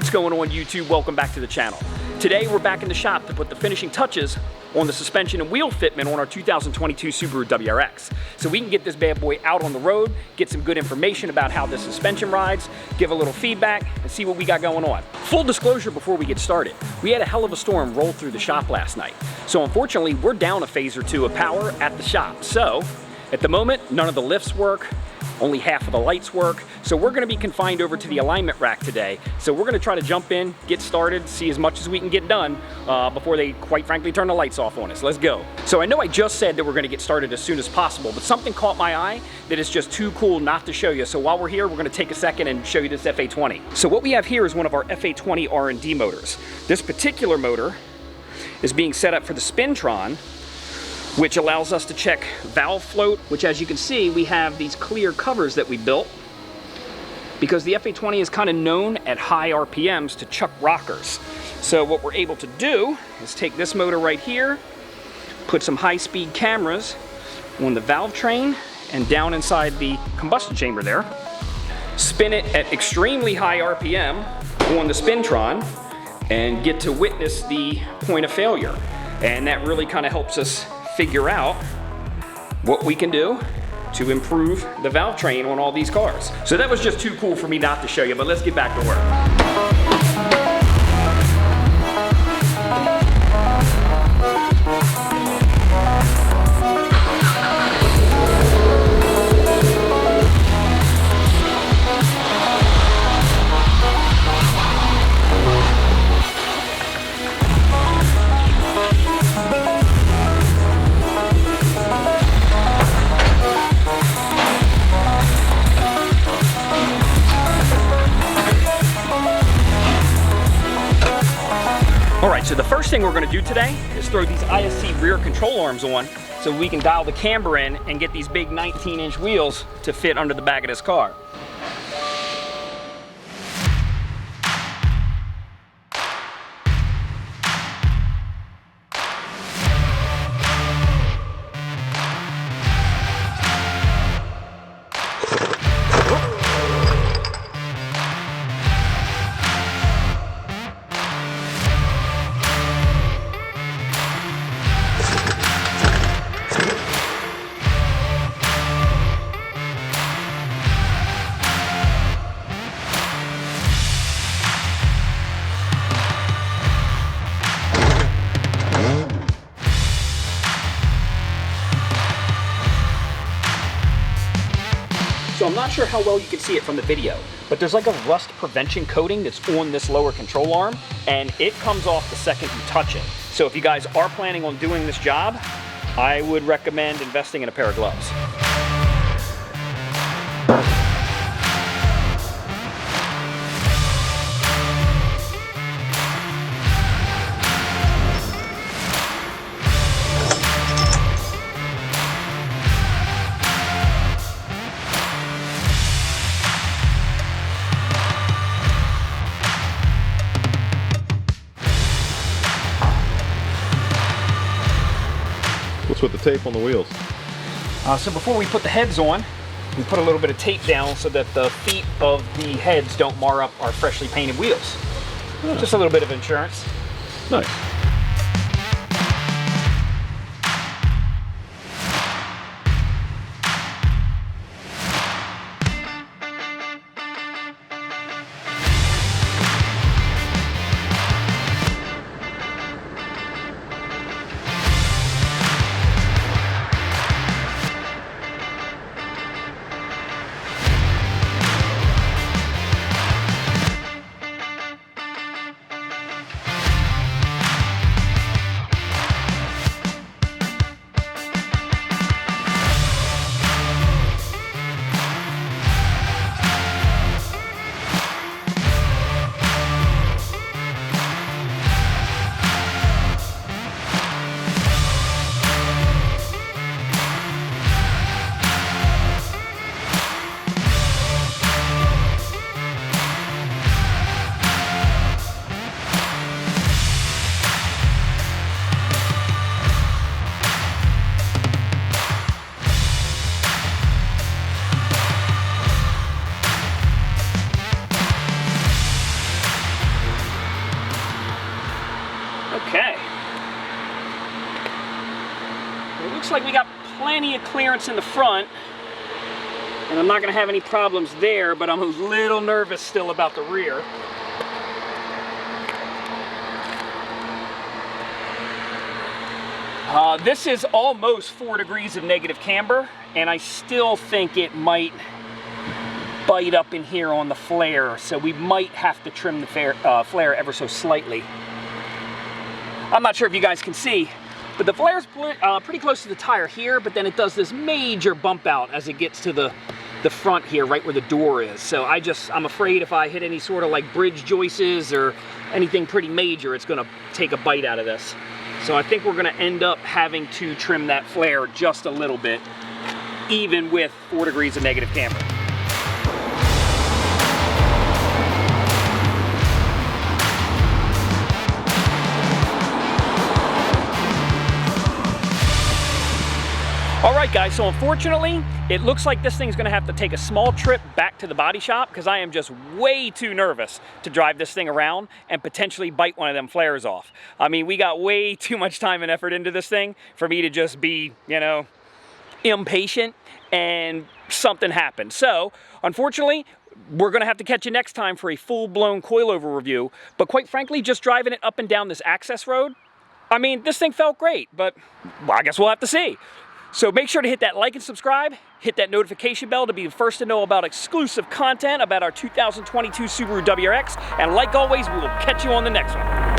What's going on, YouTube? Welcome back to the channel. Today we're back in the shop to put the finishing touches on the suspension and wheel fitment on our 2022 Subaru WRX. So we can get this bad boy out on the road, get some good information about how the suspension rides, give a little feedback, and see what we got going on. Full disclosure before we get started, we had a hell of a storm roll through the shop last night. So unfortunately, we're down a phase or two of power at the shop. So at the moment, none of the lifts work. Only half of the lights work. So we're gonna be confined over to the alignment rack today. So we're gonna try to jump in, get started, see as much as we can get done before they, quite frankly, turn the lights off on us. Let's go. So I know I just said that we're gonna get started as soon as possible, but something caught my eye that is just too cool not to show you. So while we're here, we're gonna take a second and show you this FA-20. So what we have here is one of our FA-20 R&D motors. This particular motor is being set up for the Spintron, which allows us to check valve float, which, as you can see, we have these clear covers that we built because the FA-20 is kind of known at high RPMs to chuck rockers. So what we're able to do is take this motor right here, put some high-speed cameras on the valve train and down inside the combustion chamber there, spin it at extremely high RPM on the Spintron, and get to witness the point of failure. And that really kind of helps us figure out what we can do to improve the valve train on all these cars. So that was just too cool for me not to show you, but let's get back to work. Alright, so the first thing we're going to do today is throw these ISC rear control arms on so we can dial the camber in and get these big 19-inch wheels to fit under the back of this car. So I'm not sure how well you can see it from the video, but there's like a rust prevention coating that's on this lower control arm, and it comes off the second you touch it. So if you guys are planning on doing this job, I would recommend investing in a pair of gloves. What's with the tape on the wheels? So before we put the heads on, we put a little bit of tape down so that the feet of the heads don't mar up our freshly painted wheels. Oh. Just a little bit of insurance. Nice. Okay. It looks like we got plenty of clearance in the front, and I'm not going to have any problems there, but I'm a little nervous still about the rear. This is almost 4 degrees of negative camber, and I still think it might bite up in here on the flare, so we might have to trim the flare ever so slightly. I'm not sure if you guys can see, but the flare's pretty close to the tire here, but then it does this major bump out as it gets to the front here, right where the door is. So I'm afraid if I hit any sort of like bridge joists or anything pretty major, it's gonna take a bite out of this. So I think we're gonna end up having to trim that flare just a little bit, even with 4 degrees of negative camber. All right, guys, so unfortunately, it looks like this thing's gonna have to take a small trip back to the body shop because I am just way too nervous to drive this thing around and potentially bite one of them flares off. I mean, we got way too much time and effort into this thing for me to just be, you know, impatient and something happened. So, unfortunately, we're gonna have to catch you next time for a full-blown coilover review, but quite frankly, just driving it up and down this access road, I mean, this thing felt great, but well, I guess we'll have to see. So make sure to hit that like and subscribe, hit that notification bell to be the first to know about exclusive content about our 2022 Subaru WRX, and like always, we will catch you on the next one.